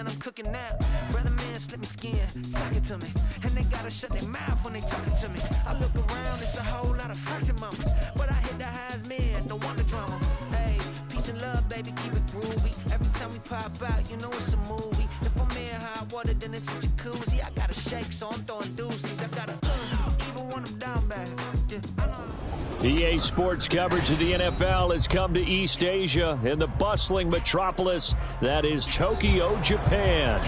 man, I'm cooking now. Brother man, slip me skin, suck it to me. And they gotta shut their mouth when they talking to me. I look around, it's a whole lot of fraction mamas. But I hit the highs, man, don't want the drama. Hey, peace and love, baby, keep it groovy. Every time we pop out, you know it's a movie. If I'm in hot water, then it's a jacuzzi. I gotta shake, so I'm throwing deuces. I gotta even when I'm down bad. Yeah, I know. EA Sports coverage of the NFL has come to East Asia in the bustling metropolis that is Tokyo, Japan.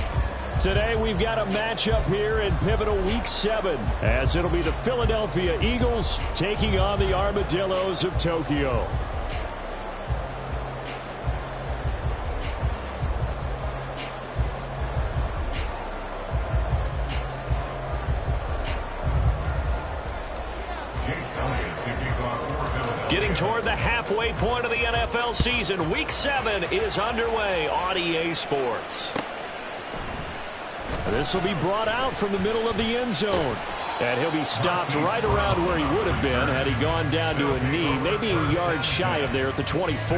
Today we've got a matchup here in pivotal Week 7 as it'll be the Philadelphia Eagles taking on the Armadillos of Tokyo. Getting toward the halfway point of the NFL season, Week 7 is underway on EA Sports. This will be brought out from the middle of the end zone. And he'll be stopped right around where he would have been had he gone down to a knee, maybe a yard shy of there at the 24.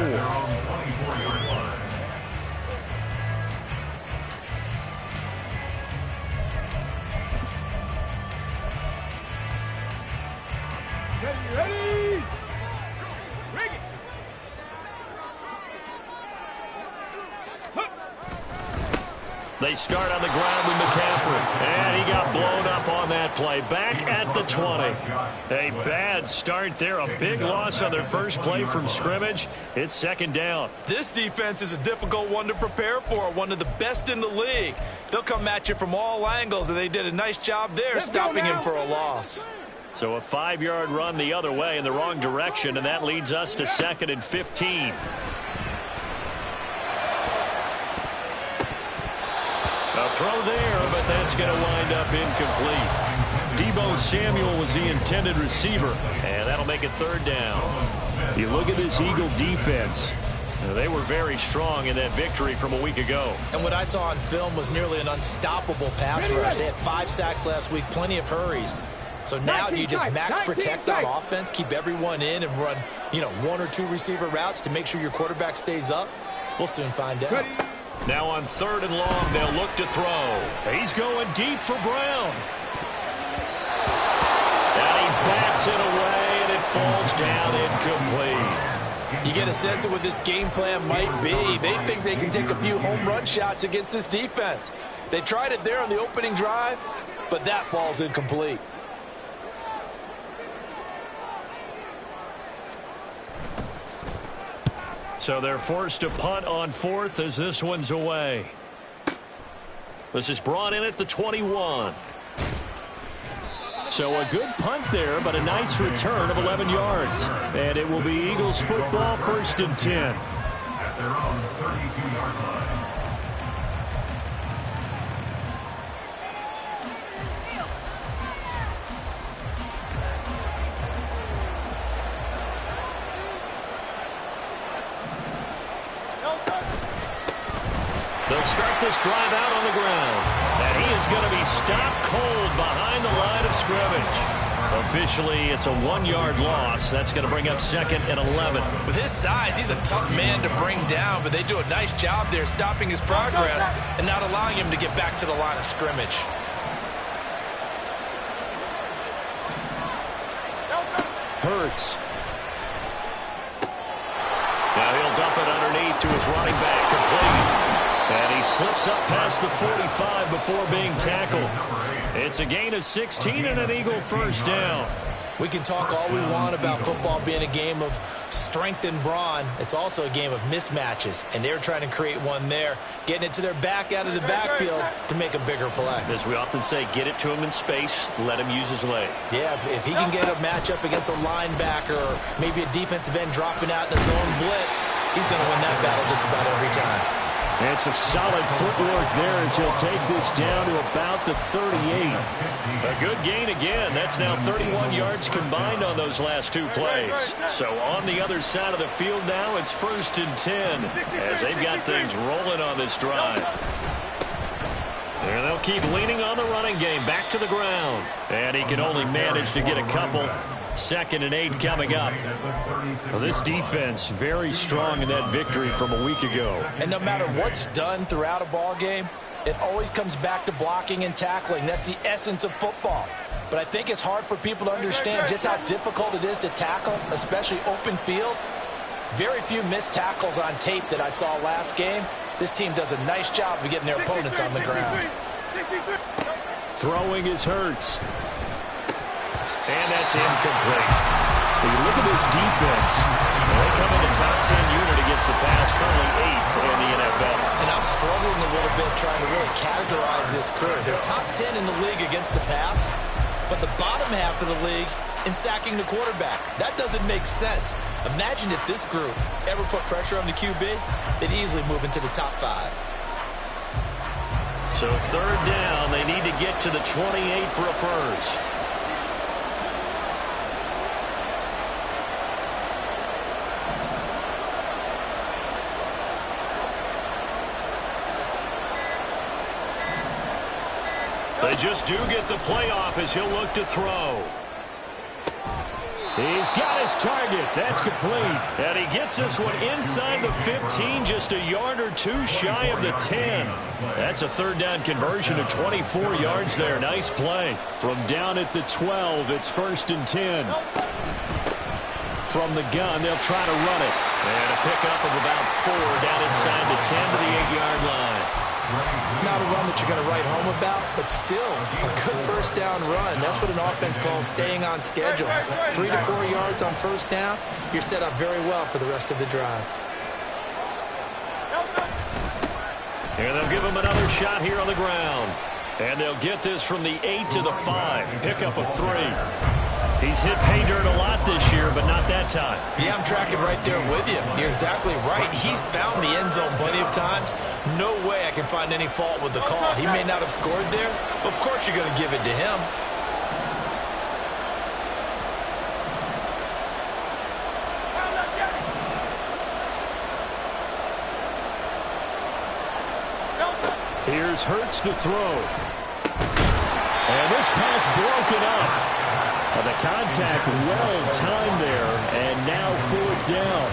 They start on the ground with McCaffrey, and he got blown up on that play. Back at the 20. A bad start there, a big loss on their first play from scrimmage. It's second down. This defense is a difficult one to prepare for, one of the best in the league. They'll come at you from all angles, and they did a nice job there stopping him for a loss. So a 5-yard run the other way in the wrong direction, and that leads us to 2nd and 15. A throw there, but that's going to wind up incomplete. Deebo Samuel was the intended receiver, and that'll make it 3rd down. You look at this Eagle defense. They were very strong in that victory from a week ago. And what I saw on film was nearly an unstoppable pass rush. They had 5 sacks last week, plenty of hurries. So now do you just max protect on offense, keep everyone in, and run, 1 or 2 receiver routes to make sure your quarterback stays up? We'll soon find out. Now on 3rd and long, they'll look to throw. He's going deep for Brown. And he backs it away, and it falls down incomplete. You get a sense of what this game plan might be. They think they can take a few home run shots against this defense. They tried it there on the opening drive, but that falls incomplete. So they're forced to punt on 4th as this one's away. This is brought in at the 21. So a good punt there, but a nice return of 11 yards. And it will be Eagles football, 1st and 10. At their own 32-yard line. They'll start this drive out on the ground. And he is going to be stopped cold behind the line of scrimmage. Officially, it's a 1-yard loss. That's going to bring up 2nd and 11. With his size, he's a tough man to bring down, but they do a nice job there stopping his progress and not allowing him to get back to the line of scrimmage. Hurts. Now he'll dump it underneath to his running back, complete. And he slips up past the 45 before being tackled. It's a gain of 16 and an Eagle 1st down. We can talk all we want about football being a game of strength and brawn. It's also a game of mismatches, and they're trying to create one there, getting it to their back out of the backfield to make a bigger play. As we often say, get it to him in space, let him use his leg. Yeah, if he can get a matchup against a linebacker or maybe a defensive end dropping out in a zone blitz, he's going to win that battle just about every time. And some solid footwork there as he'll take this down to about the 38. A good gain again. That's now 31 yards combined on those last 2 plays. So on the other side of the field now, it's 1st and 10 as they've got things rolling on this drive. And they'll keep leaning on the running game. Back to the ground. And he can only manage to get a couple. 2nd and 8 coming up. Well, this defense very strong in that victory from a week ago. And no matter what's done throughout a ball game, It always comes back to blocking and tackling. That's the essence of football. But I think it's hard for people to understand just how difficult it is to tackle, especially open field. Very few missed tackles on tape that I saw last game. This team does a nice job of getting their opponents on the ground. Throwing is Hurts. And that's incomplete. When you look at this defense, they come in the top 10 unit against the pass, currently 8th in the NFL. And I'm struggling a little bit trying to really categorize this crew. They're top 10 in the league against the pass, but the bottom half of the league in sacking the quarterback. That doesn't make sense. Imagine if this group ever put pressure on the QB, they'd easily move into the top 5. So third down, they need to get to the 28 for a first. They just do get the playoff as he'll look to throw. He's got his target. That's complete. And he gets this one inside the 15, just a yard or two shy of the 10. That's a third down conversion of 24 yards there. Nice play. From down at the 12, it's 1st and 10. From the gun, they'll try to run it. And a pickup of about 4 down inside the 10 to the 8-yard line. Not a run that you're going to write home about, but still a good first down run. That's what an offense calls staying on schedule. 3 to 4 yards on first down, you're set up very well for the rest of the drive. And they'll give him another shot here on the ground. And they'll get this from the 8 to the 5. Pickup of 3. He's hit pay dirt a lot this year, but not that time. Yeah, I'm tracking right there with you. You're exactly right. He's found the end zone plenty of times. No way I can find any fault with the call. He may not have scored there, but of course you're going to give it to him. Here's Hurts to throw. And this pass broken up. The contact well timed there, and now 4th down.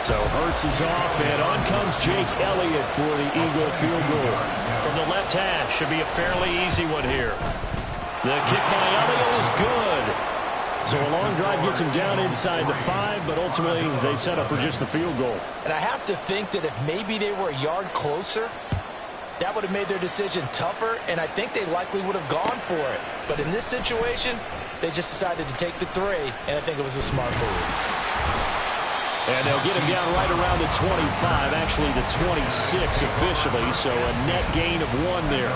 So Hurts is off, and on comes Jake Elliott for the Eagle field goal. From the left hash, should be a fairly easy one here. The kick by Elliott is good. So a long drive gets him down inside the 5, but ultimately they set up for just the field goal. And I have to think that if maybe they were a yard closer, that would have made their decision tougher, and I think they likely would have gone for it. But in this situation, they just decided to take the 3, and I think it was a smart move. And they'll get him down right around the 25, actually the 26 officially, so a net gain of 1 there.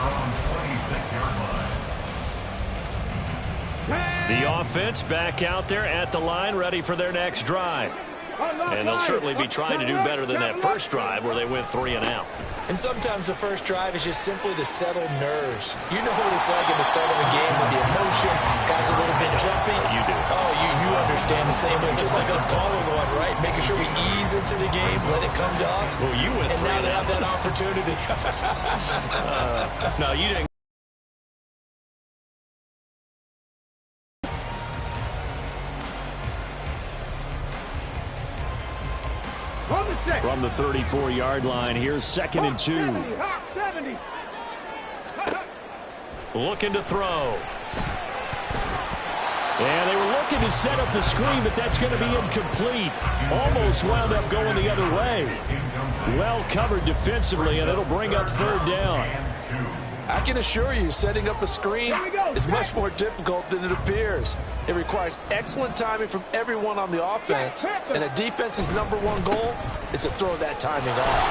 The offense back out there at the line, ready for their next drive. And they'll certainly be trying to do better than that first drive where they went 3 and out. And sometimes the first drive is just simply to settle nerves. You know what it's like at the start of a game with the emotion, guys a little bit jumpy. You do. Oh, you understand the same way. Just like us calling one, right? Making sure we ease into the game, let it come to us. Well, you went and now they have that opportunity. No, you didn't. From the 34-yard line, here's 2nd and 2. Looking to throw. And they were looking to set up the screen, but that's going to be incomplete. Almost wound up going the other way. Well covered defensively, and it'll bring up 3rd down. I can assure you, setting up a screen is much more difficult than it appears. It requires excellent timing from everyone on the offense, and the defense's #1 goal is to throw that timing off.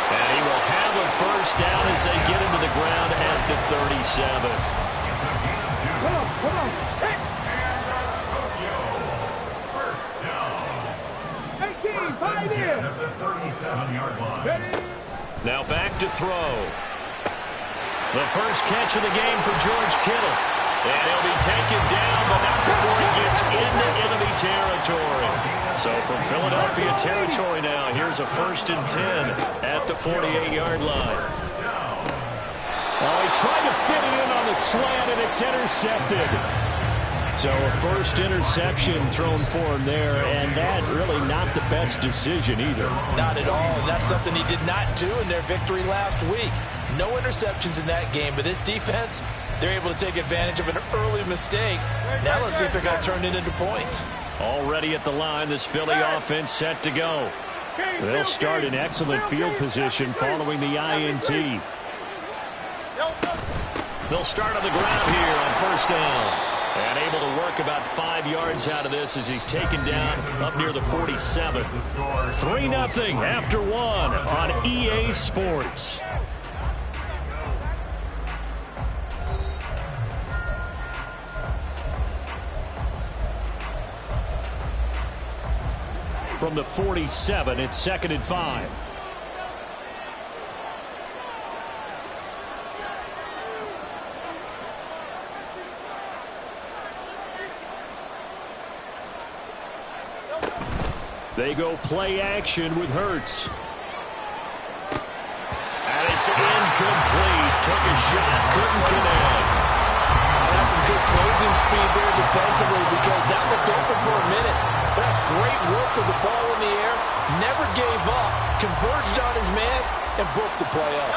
And he will have a first down as they get into the ground at the 37. Come on. Hey. First down. 18, 5 in. At the 37-yard line. Now back to throw. The first catch of the game for George Kittle. And he'll be taken down, but not before he gets into enemy territory. So from Philadelphia territory now, here's a 1st and 10 at the 48-yard line. Oh, he tried to fit it in on the slant, and it's intercepted. So a first interception thrown for him there, and that really not the best decision either. Not at all, and that's something he did not do in their victory last week. No interceptions in that game, but this defense, they're able to take advantage of an early mistake. Now let's see if they're going to turn it into points. Already at the line, this Philly offense set to go. They'll start in excellent field position following the INT. They'll start on the ground here on first down. And able to work about 5 yards out of this as he's taken down up near the 47. 3-0 after 1 on EA Sports. From the 47, it's 2nd and 5. They go play action with Hurts. And it's incomplete. Took a shot, couldn't connect. That's some good closing speed there defensively because that looked open for a minute. That's great work with the ball in the air. Never gave up. Converged on his man and broke the play up.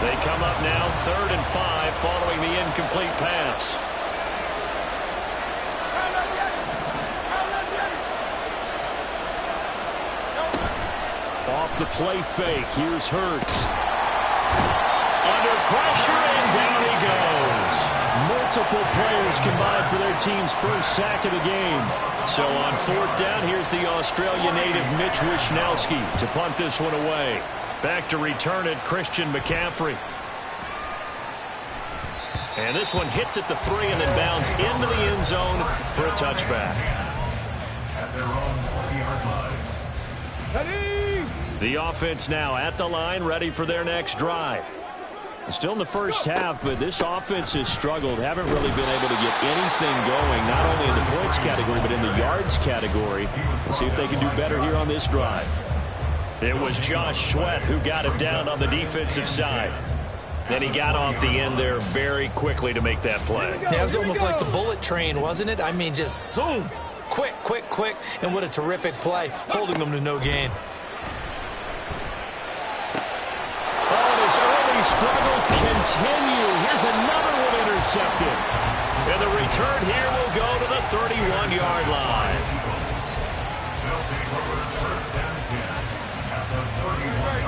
They come up now 3rd and 5 following the incomplete pass. Off the play fake, here's Hurts. Under pressure, and down he goes. Multiple players combined for their team's first sack of the game. So on 4th down, here's the Australia native Mitch Wishnowsky to punt this one away. Back to return it, Christian McCaffrey. And this one hits at the 3 and then bounds into the end zone for a touchback. At their own 40-yard line. The offense now at the line, ready for their next drive. Still in the first half, but this offense has struggled. Haven't really been able to get anything going, not only in the points category, but in the yards category. We'll see if they can do better here on this drive. It was Josh Sweat who got him down on the defensive side. Then he got off the end there very quickly to make that play. Yeah, it was almost like the bullet train, wasn't it? I mean, just zoom. Quick, quick, quick. And what a terrific play, holding them to no gain. Early struggles continue. Here's another one intercepted. And the return here will go to the 31-yard line.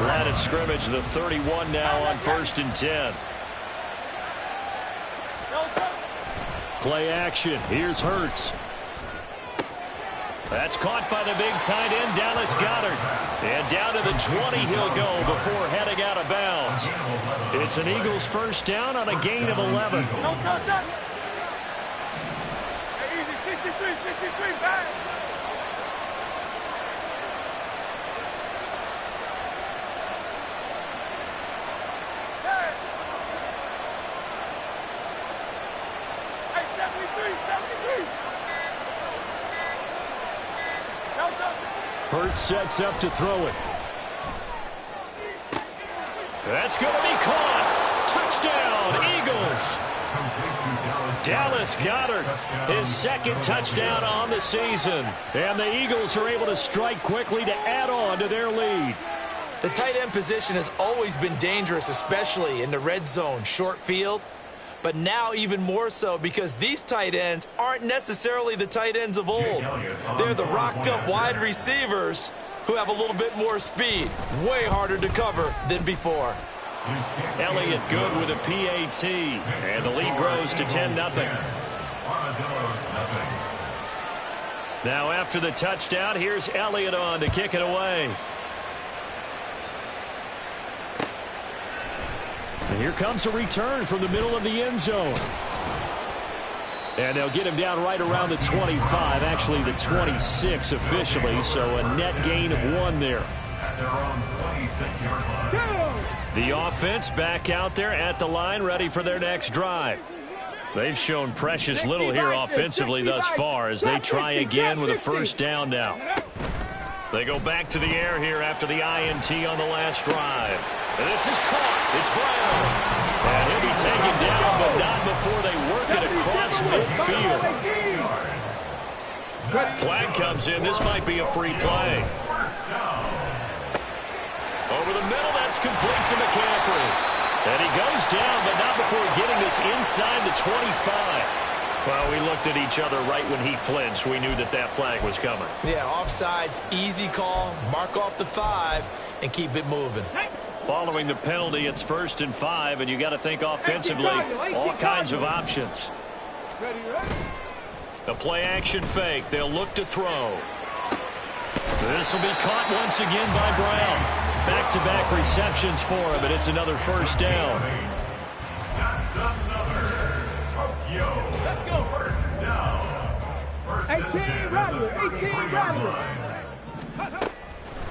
Line of scrimmage, the 31 now on 1st and 10. Play action. Here's Hurts. That's caught by the big tight end, Dallas Goedert. And down to the 20 he'll go before heading out of bounds. It's an Eagles first down on a gain of 11. Hurts sets up to throw it. That's going to be caught. Touchdown, Eagles. Dallas Goedert, his 2nd touchdown on the season. And the Eagles are able to strike quickly to add on to their lead. The tight end position has always been dangerous, especially in the red zone, short field. But now even more so because these tight ends aren't necessarily the tight ends of old. They're the rocked-up wide receivers who have a little bit more speed. Way harder to cover than before. Elliott good with a PAT. And the lead grows to 10-0. Now after the touchdown, here's Elliott on to kick it away. And here comes a return from the middle of the end zone. And they'll get him down right around the 25, actually the 26 officially, so a net gain of 1 there. At their own 26-yard line. The offense back out there at the line, ready for their next drive. They've shown precious little here offensively thus far as they try again with a first down now. They go back to the air here after the INT on the last drive. And this is caught. It's Brown. And he'll be taken down, but not before they work it across midfield. Flag comes in. This might be a free play. Over the middle, that's complete to McCaffrey. And he goes down, but not before getting this inside the 25. Well, we looked at each other right when he flinched. We knew that that flag was coming. Yeah, offsides, easy call. Mark off the 5 and keep it moving. Following the penalty, it's 1st and 5, and you got to think offensively, all kinds of options. The play action fake. They'll look to throw. This will be caught once again by Brown. Back-to-back receptions for him, and it's another 1st down. That's another Tokyo. Let's go. 1st down. 18 Rattler. 18 Rattler.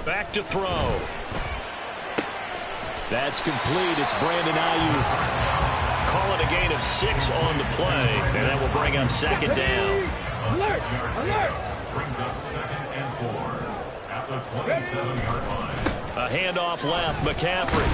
Back to throw. That's complete. It's Brandon Ayuk. Calling a gain of 6 on the play, and that will bring up 2nd down. Alert! Alert! Brings up 2nd and 4 at the 27-yard line. A handoff left, McCaffrey.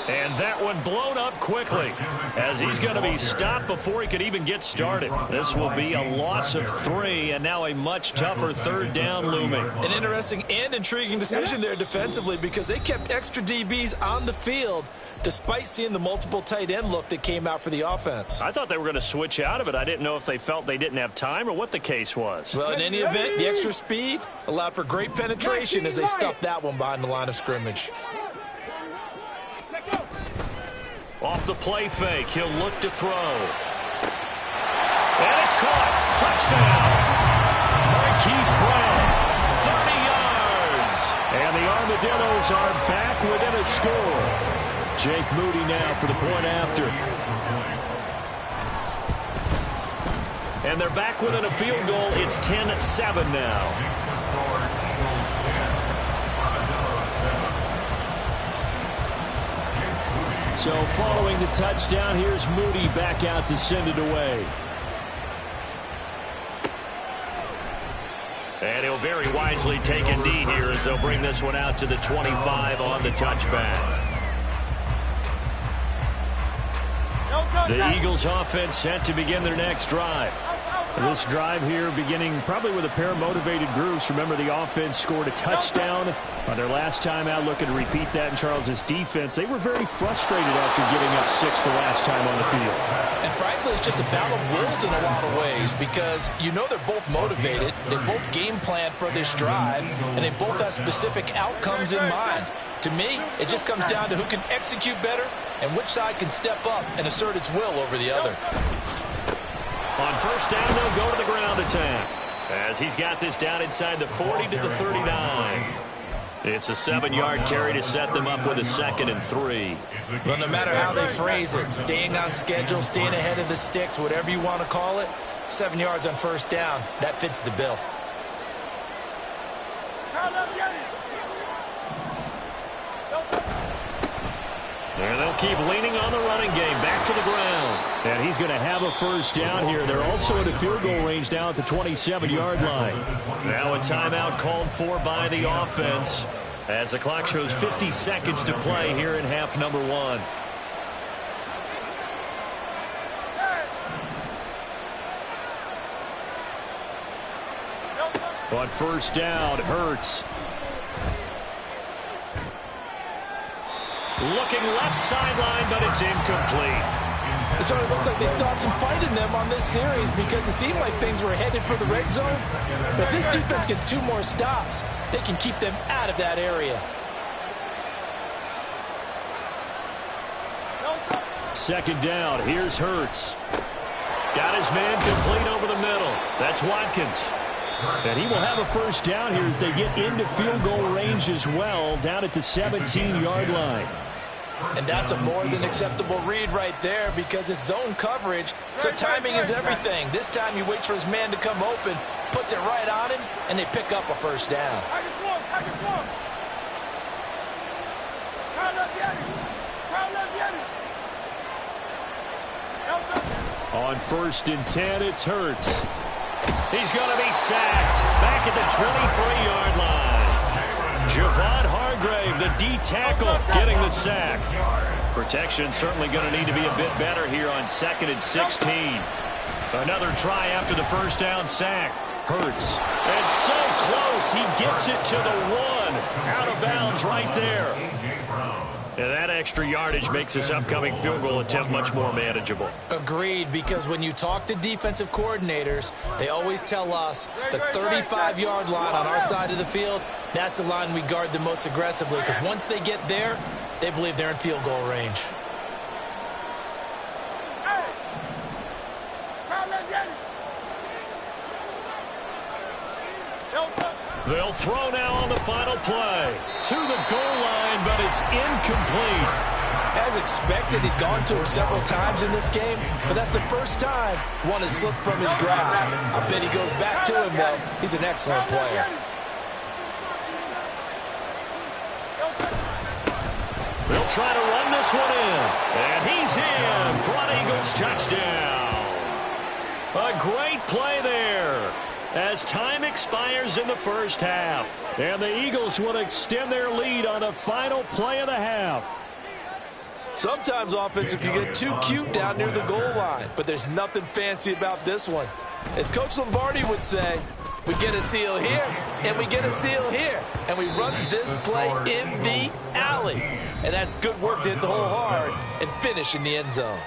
And that one blown up quickly as he's going to be stopped before he could even get started. This will be a loss of 3, and now a much tougher 3rd down looming. An interesting and intriguing decision there defensively because they kept extra DBs on the field despite seeing the multiple tight end look that came out for the offense. I thought they were going to switch out of it. I didn't know if they felt they didn't have time or what the case was. Well, in any event, the extra speed allowed for great penetration as they stuffed that one behind the line of scrimmage. Off the play fake, he'll look to throw. And it's caught. Touchdown. Marquise Brown, 30 yards. And the Armadillos are back within a score. Jake Moody now for the point after. And they're back within a field goal. It's 10-7 now. So following the touchdown, here's Moody back out to send it away. And he'll very wisely take a knee here as they'll bring this one out to the 25 on the touchback. The Eagles offense set to begin their next drive. This drive here beginning probably with a pair of motivated groups. Remember, the offense scored a touchdown on their last time out. Looking to repeat that in Charles's defense. They were very frustrated after giving up 6 the last time on the field. And frankly, it's just a battle of wills in a lot of ways because you know they're both motivated. They both game plan for this drive, and they both have specific outcomes in mind. To me, it just comes down to who can execute better and which side can step up and assert its will over the other. On 1st down, they'll go to the ground attack as he's got this down inside the 40 to the 39. It's a 7-yard carry to set them up with a 2nd and 3. Well, no matter how they phrase it, staying on schedule, staying ahead of the sticks, whatever you want to call it, 7 yards on 1st down, that fits the bill. And they'll keep leaning on the running game. Back to the ground. And he's going to have a 1st down here. They're also at a field goal range now at the 27-yard line. Now a timeout called for by the offense as the clock shows 50 seconds to play here in half number 1. On 1st down, Hurts. Looking left sideline, but it's incomplete. It sort of looks like they still have some fight in them on this series because it seemed like things were headed for the red zone. But if this defense gets 2 more stops, they can keep them out of that area. 2nd down, here's Hurts. Got his man complete over the middle. That's Watkins. And he will have a 1st down here as they get into field goal range as well, down at the 17-yard line. And that's a more than acceptable read right there because it's zone coverage, so timing is everything. This time he waits for his man to come open, puts it right on him, and they pick up a 1st down. On 1st and 10, it's Hurts. He's going to be sacked back at the 23-yard line. Javon Hargrave, the D tackle, getting the sack. Protection certainly going to need to be a bit better here on 2nd and 16. Another try after the 1st down sack. Hurts. And so close, he gets it to the 1. Out of bounds right there. And that extra yardage makes this upcoming field goal attempt much more manageable. Agreed, because when you talk to defensive coordinators, they always tell us the 35-yard line on our side of the field, that's the line we guard the most aggressively, because once they get there, they believe they're in field goal range. They'll throw now on the final play. To the goal line, but it's incomplete. As expected, he's gone to him several times in this game, but that's the first time one has slipped from his grasp. I bet he goes back to him, though. He's an excellent player. They'll try to run this one in. And he's in for an Eagles touchdown. A great play there as time expires in the first half. And the Eagles will extend their lead on the final play of the half. Sometimes offenses can get too cute down near the goal line, but there's nothing fancy about this one. As Coach Lombardi would say, we get a seal here, and we get a seal here, and we run this play in the alley. And that's good work to hit the hole hard and finish in the end zone.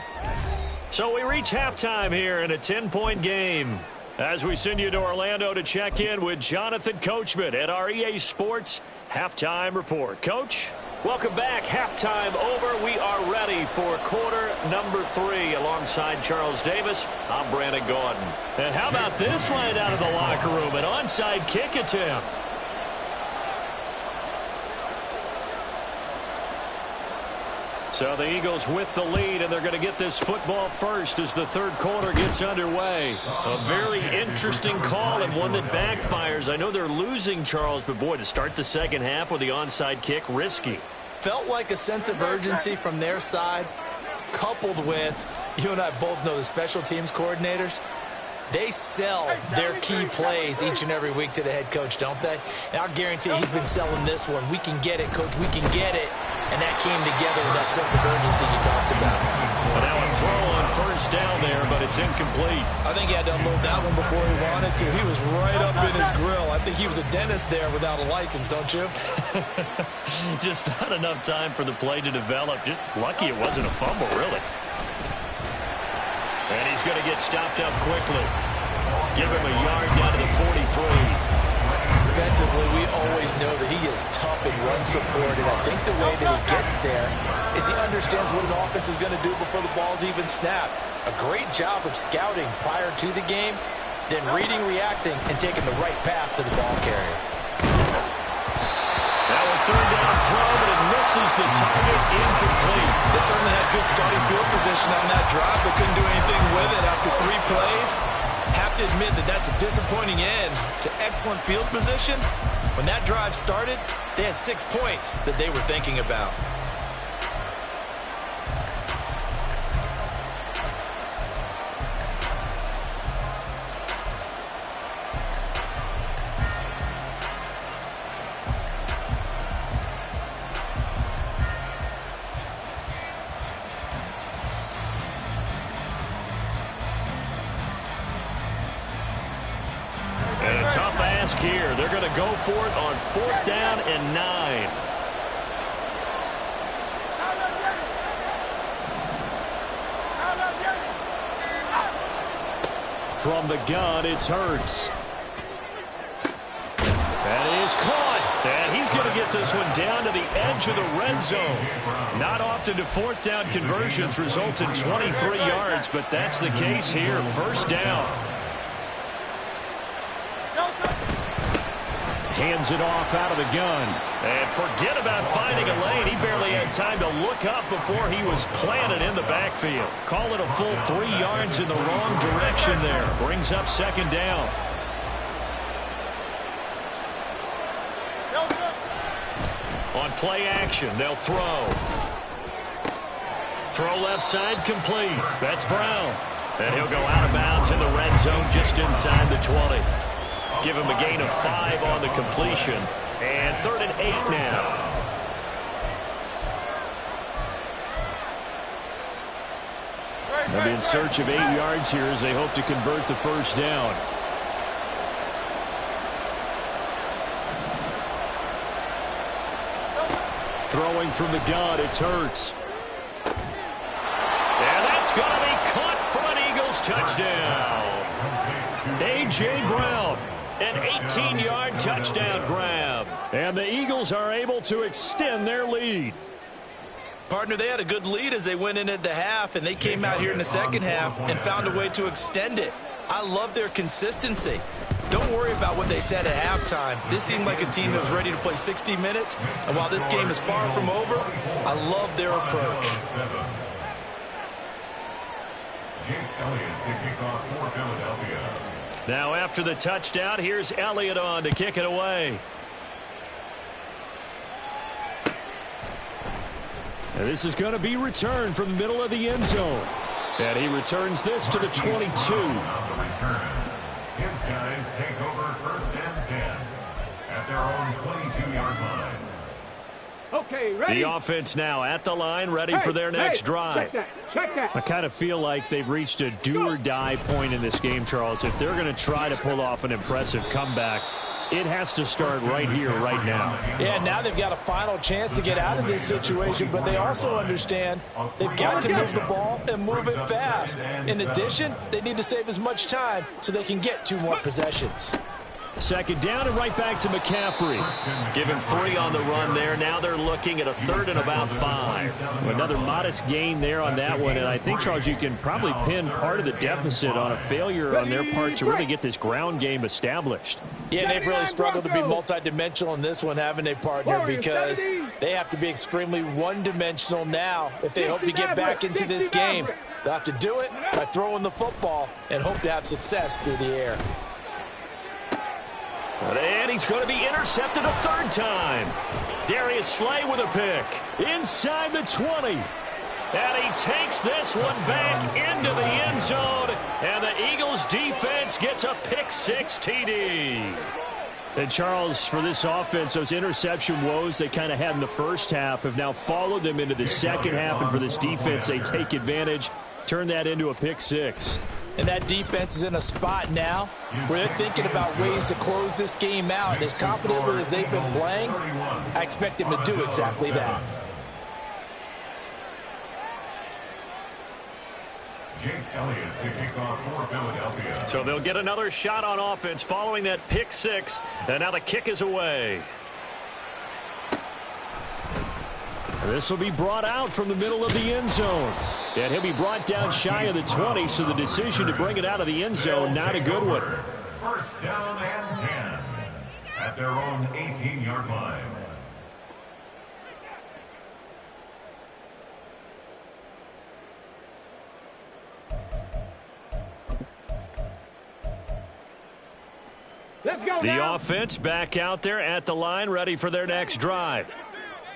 So we reach halftime here in a 10-point game. As we send you to Orlando to check in with Jonathan Coachman at our EA Sports Halftime Report. Coach? Welcome back. Halftime over. We are ready for quarter number 3. Alongside Charles Davis, I'm Brandon Gaudin. And how about this line out of the locker room? An onside kick attempt. So the Eagles with the lead, and they're going to get this football first as the third quarter gets underway. A very interesting call and one that backfires. I know they're losing, Charles, but boy, to start the second half with the onside kick, risky. Felt like a sense of urgency from their side, coupled with, you and I both know the special teams coordinators, they sell their key plays each and every week to the head coach, don't they? And I'll guarantee he's been selling this one. We can get it, Coach. We can get it. And that came together with that sense of urgency you talked about. Well, now a throw on first down there, but it's incomplete. I think he had to unload that one before he wanted to. He was right up in his grill. I think he was a dentist there without a license, don't you? Just not enough time for the play to develop. Just lucky it wasn't a fumble, really. And he's going to get stopped up quickly. Give him a yard down to the 43. Defensively, we always know that he is tough in run support, and I think the way that he gets there is he understands what an offense is going to do before the ball's even snapped. A great job of scouting prior to the game, then reading, reacting, and taking the right path to the ball carrier. Now a third down throw, but it misses the target, incomplete. They certainly had good starting field position on that drive, but couldn't do anything with it after 3 plays. Have to admit that that's a disappointing end to excellent field position. When that drive started, they had 6 points that they were thinking about. And a tough ask here. They're going to go for it on 4th down and 9. From the gun, it's Hurts. That is caught. And he's going to get this one down to the edge of the red zone. Not often do 4th down conversions result in 23 yards, but that's the case here. First down. Hands it off out of the gun. And forget about finding a lane. He barely had time to look up before he was planted in the backfield. Call it a full 3 yards in the wrong direction there. Brings up second down. On play action, they'll throw. Throw left side complete. That's Brown. And he'll go out of bounds in the red zone just inside the 20. Give him a gain of 5 on the completion. And 3rd and 8 now. They'll be in search of 8 yards here as they hope to convert the first down. Throwing from the gun, it's Hurts. And that's going to be caught for an Eagles touchdown. A.J. Brown, an 18-yard touchdown grab. And the Eagles are able to extend their lead. Partner, they had a good lead as they went in at the half, and they came out here in the second half and found a way to extend it. I love their consistency. Don't worry about what they said at halftime. This seemed like a team that was ready to play 60 minutes, and while this game is far from over, I love their approach. Now after the touchdown, here's Elliott on to kick it away. And this is going to be returned from the middle of the end zone. And he returns this to the 22. His guys take over first and 10 at their own 22-yard line. Okay, ready? The offense now at the line, ready for their next drive. Check that. I kind of feel like they've reached a do-or-die point in this game, Charles. If they're going to try to pull off an impressive comeback, it has to start right here, right now. Yeah, now they've got a final chance to get out of this situation, but they also understand they've got to move the ball and move it fast. In addition, they need to save as much time so they can get 2 more possessions. Second down and right back to McCaffrey. Given 3 on the run there. Now they're looking at a 3rd and about 5. Another modest gain there on that one. And I think, Charles, you can probably pin part of the deficit on a failure on their part to really get this ground game established. Yeah, they've really struggled to be multidimensional in this one, haven't they, partner? Because they have to be extremely one-dimensional now if they hope to get back into this game. They'll have to do it by throwing the football and hope to have success through the air. And he's going to be intercepted a 3rd time. Darius Slay with a pick. Inside the 20. And he takes this one back into the end zone. And the Eagles defense gets a pick-6 TD. And Charles, for this offense, those interception woes they kind of had in the first half have now followed them into the second half. And for this defense, they take advantage, turn that into a pick-6. And that defense is in a spot now where they're thinking about ways to close this game out. And as confidently as they've been playing, I expect them to do exactly that. Jake Elliott to kick off for Philadelphia. So they'll get another shot on offense following that pick-6. And now the kick is away. This will be brought out from the middle of the end zone. And he'll be brought down shy of the 20, so the decision to bring it out of the end zone, not a good one. First down and 10 at their own 18-yard line. Let's go The now. offense back out there at the line, ready for their next drive.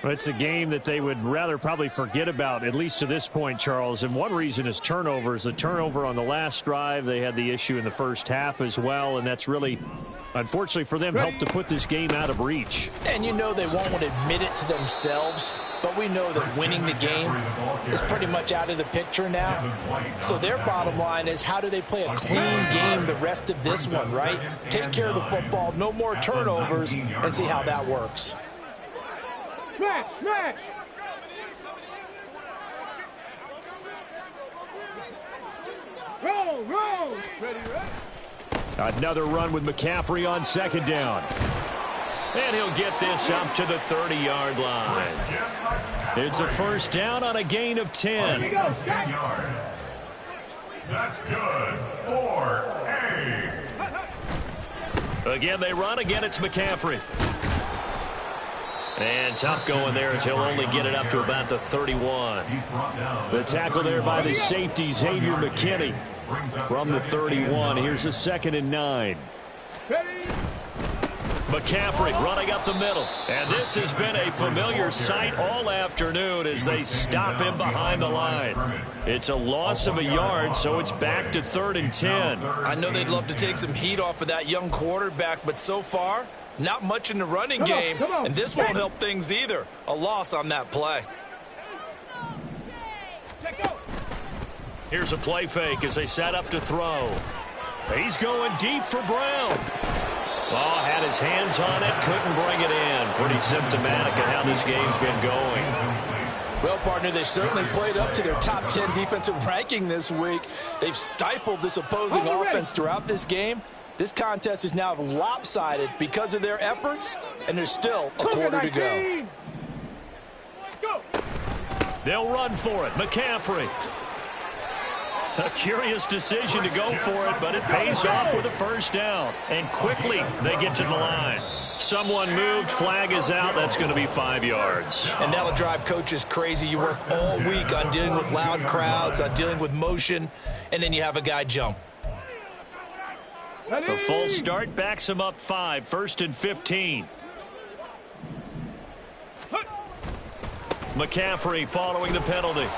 It's a game that they would rather probably forget about, at least to this point, Charles. And one reason is turnovers. The turnover on the last drive, they had the issue in the first half as well. And that's really, unfortunately for them, helped to put this game out of reach. And you know they won't want to admit it to themselves, but we know that winning the game is pretty much out of the picture now. So their bottom line is, how do they play a clean game the rest of this one, right? Take care of the football, no more turnovers, and see how that works. Smash. Roll. Ready. Another run with McCaffrey on second down. And he'll get this up to the 30-yard line. It's a first down on a gain of 10. 10 yards. That's good for A. Again, they run. Again, it's McCaffrey. And tough going there as he'll only get it up to about the 31. The tackle there by the safety, Xavier McKinney, from the 31. Here's a 2nd and 9. McCaffrey running up the middle. And this has been a familiar sight all afternoon as they stop him behind the line. It's a loss of a yard, so it's back to 3rd and 10. I know they'd love to take some heat off of that young quarterback, but so far, not much in the running game, and this won't help things either. A loss on that play. Here's a play fake as they set up to throw. He's going deep for Brown. Oh, had his hands on it, couldn't bring it in. Pretty symptomatic of how this game's been going. Well, partner, they certainly played up to their top 10 defensive ranking this week. They've stifled this opposing offense throughout this game. This contest is now lopsided because of their efforts, and there's still a quarter to go. They'll run for it. McCaffrey. A curious decision to go for it, but it pays off with a first down. And quickly, they get to the line. Someone moved, flag is out. That's going to be 5 yards. And that'll drive coaches crazy. You work all week on dealing with loud crowds, on dealing with motion, and then you have a guy jump. The full start backs him up 5, 1st and 15. McCaffrey following the penalty.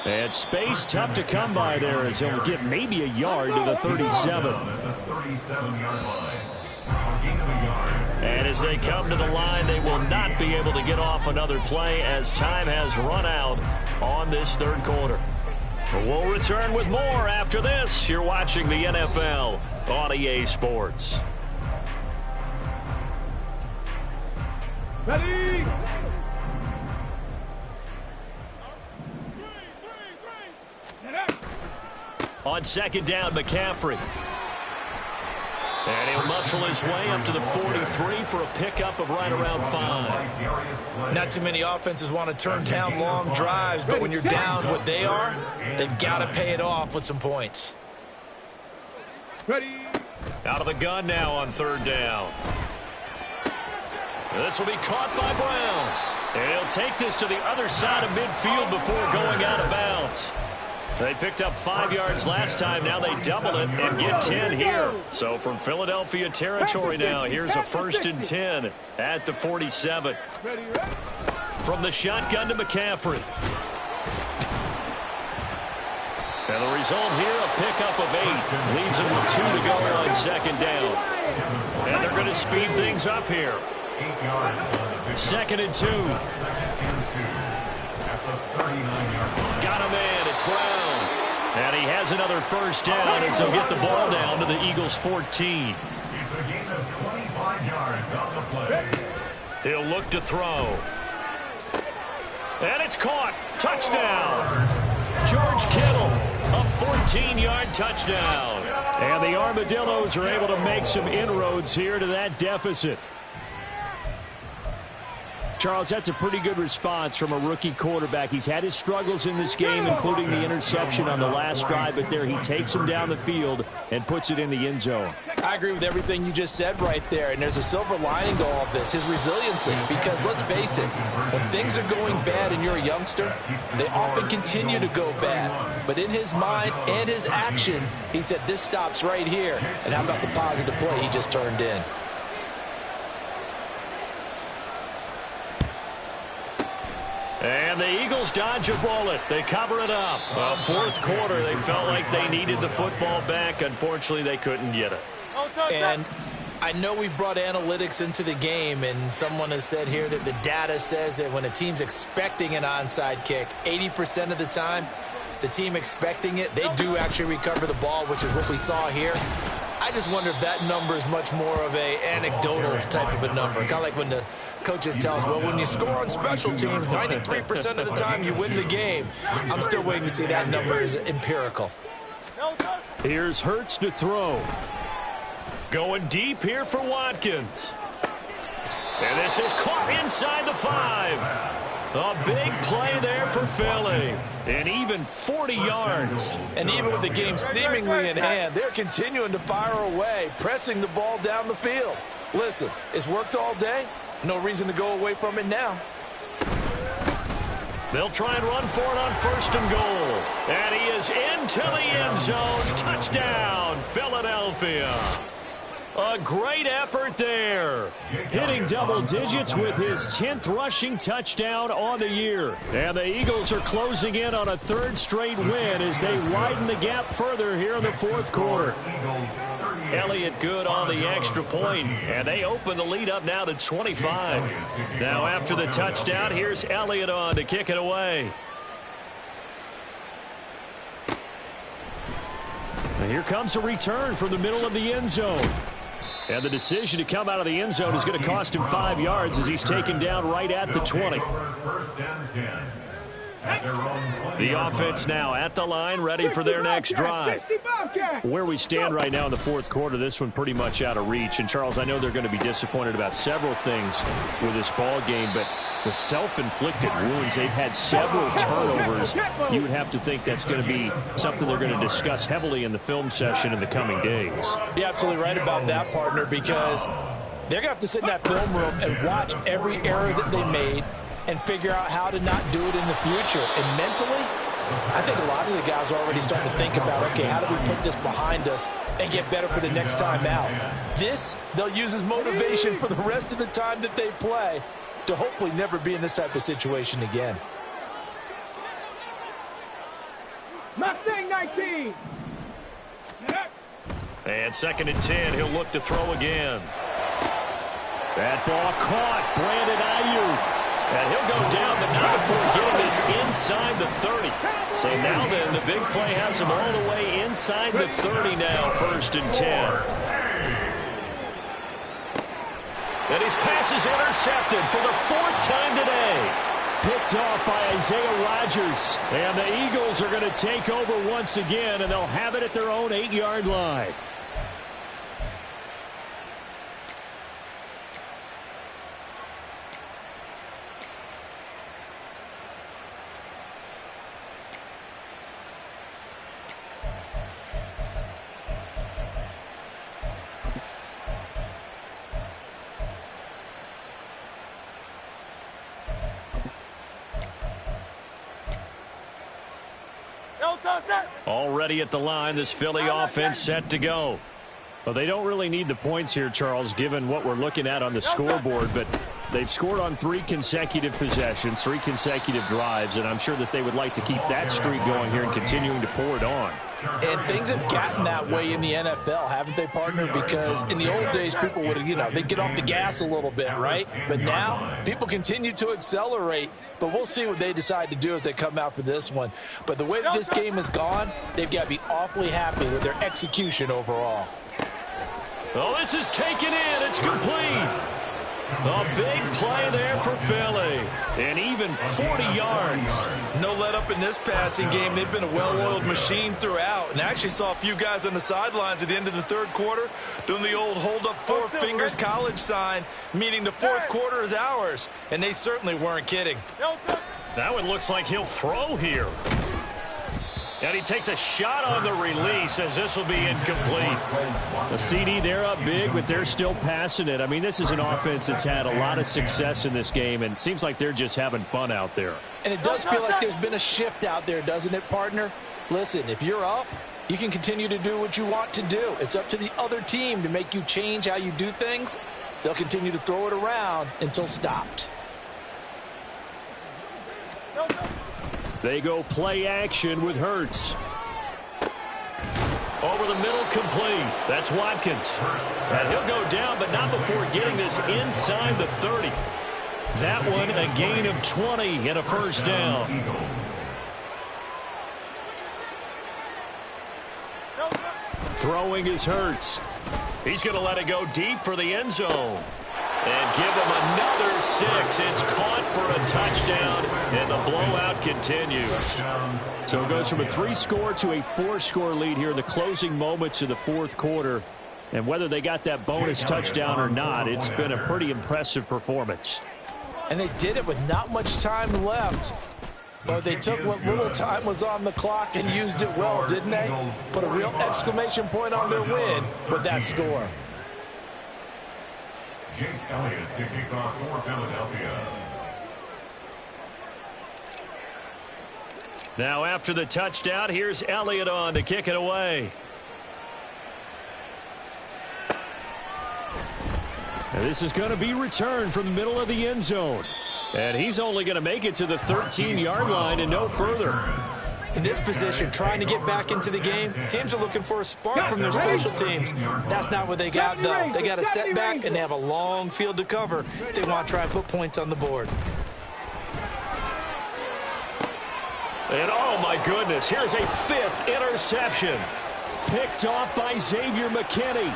And space tough to come by there as he'll get maybe a yard to the 37. And as they come to the line, they will not be able to get off another play as time has run out on this third quarter. But we'll return with more after this. You're watching the NFL on EA Sports. Ready? On second down, McCaffrey. And he'll muscle his way up to the 43 for a pickup of right around 5. Not too many offenses want to turn down long drives, but when you're down what they are, they've got to pay it off with some points. Ready? Out of the gun now on third down. This will be caught by Brown. And he'll take this to the other side of midfield before going out of bounds. They picked up 5 yards last time. Now they double it and get 10 here. So from Philadelphia territory now, here's a 1st and 10 at the 47. From the shotgun to McCaffrey. And the result here, a pickup of 8. Leaves him with 2 to go on second down. And they're going to speed things up here. 2nd and 2. Got him in. It's Brown. And he has another first down as he'll get the ball down to the Eagles' 14. It's a gain of 25 yards on the play. He'll look to throw. And it's caught. Touchdown. George Kittle, a 14-yard touchdown. And the Armadillos are able to make some inroads here to that deficit. Charles, that's a pretty good response from a rookie quarterback. He's had his struggles in this game, including the interception on the last drive, but there he takes him down the field and puts it in the end zone. I agree with everything you just said right there, and there's a silver lining to all of this, his resiliency, because let's face it, when things are going bad and you're a youngster, they often continue to go bad. But in his mind and his actions, he said, this stops right here. And how about the positive play he just turned in? And the Eagles dodge a bullet. They cover it up. Well, fourth quarter, they felt like they needed the football back. Unfortunately, they couldn't get it. And I know we brought analytics into the game, and someone has said here that the data says that when a team's expecting an onside kick, 80% of the time, the team expecting it, they do actually recover the ball, which is what we saw here. I just wonder if that number is much more of a anecdotal type of a number. Kind of like when the coaches tell us, well, when you score on special teams, 93% of the time you win the game. I'm still waiting to see that number is empirical. Here's Hurts to throw. Going deep here for Watkins. And this is caught inside the 5. A big play there for Philly. And even 40 yards. And even with the game seemingly in hand, they're continuing to fire away, pressing the ball down the field. Listen, it's worked all day. No reason to go away from it now. They'll try and run for it on 1st and goal. And he is into the end zone. Touchdown, Philadelphia. A great effort there. Hitting double digits with his 10th rushing touchdown on the year. And the Eagles are closing in on a 3rd straight win as they widen the gap further here in the 4th quarter. Elliott good on the extra point, and they open the lead up now to 25. Now after the touchdown, here's Elliott on to kick it away. And here comes a return from the middle of the end zone. And the decision to come out of the end zone is going to cost him 5 yards as he's taken down right at the 20. First and 10. At their own 20. The offense now at the line, ready for their next drive. Where we stand right now in the fourth quarter, this one pretty much out of reach. And, Charles, I know they're going to be disappointed about several things with this ball game, but the self-inflicted wounds, they've had several turnovers. You would have to think that's going to be something they're going to discuss heavily in the film session in the coming days. You're absolutely right about that, partner, because they're going to have to sit in that film room and watch every error that they made and figure out how to not do it in the future. And mentally, I think a lot of the guys are already starting to think about, okay, how do we put this behind us and get better for the next time out? This, they'll use as motivation for the rest of the time that they play to hopefully never be in this type of situation again. Mustang 19. And 2nd and 10, he'll look to throw again. That ball caught, Brandon Ayuk. And he'll go down, but not before getting this inside the 30. So now then, the big play has him all the way inside the 30 now, 1st and 10. And his pass is intercepted for the 4th time today. Picked off by Isaiah Rodgers. And the Eagles are going to take over once again, and they'll have it at their own 8-yard line. Already at the line, this Philly offense set to go. Well, they don't really need the points here, Charles, given what we're looking at on the scoreboard, but they've scored on 3 consecutive possessions, 3 consecutive drives, and I'm sure that they would like to keep that streak going here and continuing to pour it on. And things have gotten that way in the NFL, haven't they, partner? Because in the old days, people would, they'd get off the gas a little bit, right? But now, people continue to accelerate. But we'll see what they decide to do as they come out for this one. But the way that this game has gone, they've got to be awfully happy with their execution overall. Well, this is taken in. It's complete. A big play there for Philly. And even 40 yards. No let up in this passing game. They've been a well-oiled machine throughout. And I actually saw a few guys on the sidelines at the end of the 3rd quarter doing the old hold up 4 fingers college sign, meaning the 4th quarter is ours. And they certainly weren't kidding. That one looks like he'll throw here. And he takes a shot on the release as this will be incomplete. The CD, they're up big, but they're still passing it. I mean, this is an offense that's had a lot of success in this game, and it seems like they're just having fun out there. And it does feel like there's been a shift out there, doesn't it, partner? Listen, if you're up, you can continue to do what you want to do. It's up to the other team to make you change how you do things. They'll continue to throw it around until stopped. They go play action with Hurts. Over the middle, complete. That's Watkins. And he'll go down, but not before getting this inside the 30. That one a gain of 20 and a 1st down. Throwing is Hurts. He's going to let it go deep for the end zone. And give him another 6. It's caught for a touchdown, and the blowout continues. So it goes from a 3-score to a 4-score lead here in the closing moments of the 4th quarter. And whether they got that bonus touchdown or not, it's been a pretty impressive performance. And they did it with not much time left. But they took what little time was on the clock and used it well, didn't they? Put a real exclamation point on their win with that score. Jake Elliott to kick off for Philadelphia. Now after the touchdown, here's Elliott on to kick it away. And this is going to be returned from the middle of the end zone. And he's only going to make it to the 13-yard line and no further. In this position, trying to get back into the game, teams are looking for a spark from their special teams. That's not what they got, though. They got a setback, and they have a long field to cover if they want to try and put points on the board. And, oh, my goodness, here's a 5th interception. Picked off by Xavier McKinney.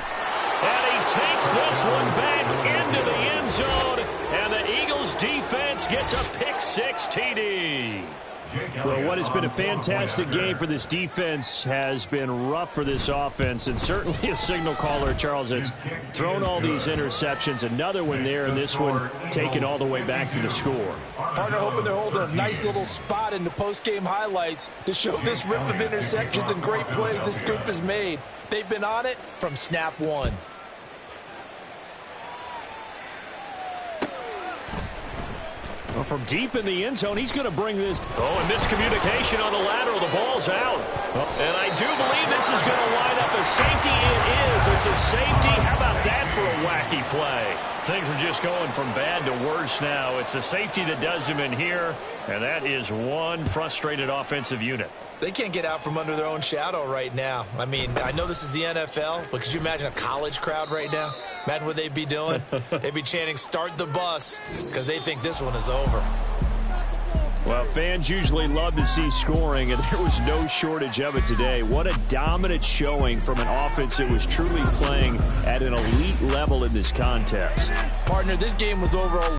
And he takes this one back into the end zone. And the Eagles defense gets a pick-6 TD. Well, what has been a fantastic game for this defense has been rough for this offense, and certainly a signal caller, Charles, that's thrown all these interceptions. Another one there, and this one taken all the way back for the score. Partner hoping they're holding a nice little spot in the post-game highlights to show this rip of interceptions and great plays this group has made. They've been on it from snap one. Well, from deep in the end zone, he's going to bring this. Oh, and miscommunication on the lateral. The ball's out. And I do believe this is going to line up a safety. It is. It's a safety. How about that for a wacky play? Things are just going from bad to worse now. It's a safety that does him in here, and that is one frustrated offensive unit. They can't get out from under their own shadow right now. I mean, I know this is the NFL, but could you imagine a college crowd right now? Imagine what they'd be doing. They'd be chanting, "Start the bus," because they think this one is over. Well, fans usually love to see scoring, and there was no shortage of it today. What a dominant showing from an offense that was truly playing at an elite level in this contest. Partner, this game was over